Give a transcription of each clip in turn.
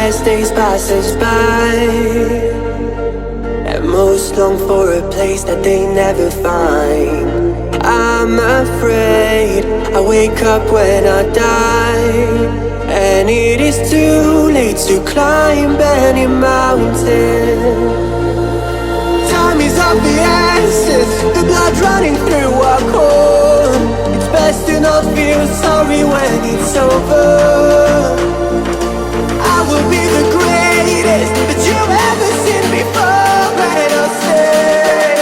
as days pass us by, and most long for a place that they never find. I'm afraid I wake up when I die, and it is too late to climb any mountain. Time is of the essence, the blood running through our core. It's best to not feel sorry when it's over. I will be the greatest that you've ever seen before, and I'll stay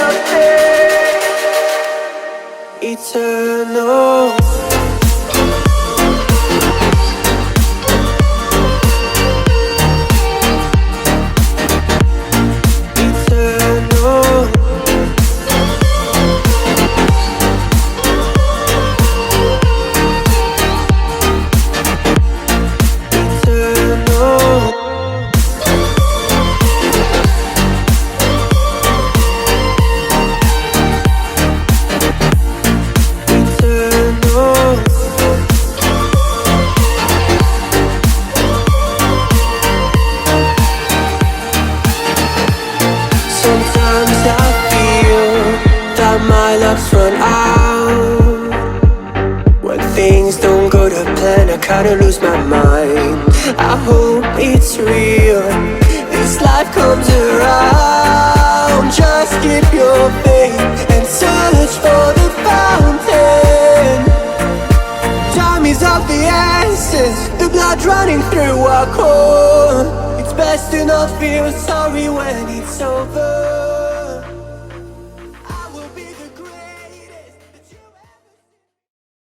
eternal. Sometimes I feel that my luck's run out. When things don't go to plan, I kinda lose my mind. I hope it's real, this life comes around. Just keep your faith and search for the fountain. Time is of the essence, the blood running through our core. It's best to not feel sorry when it's over.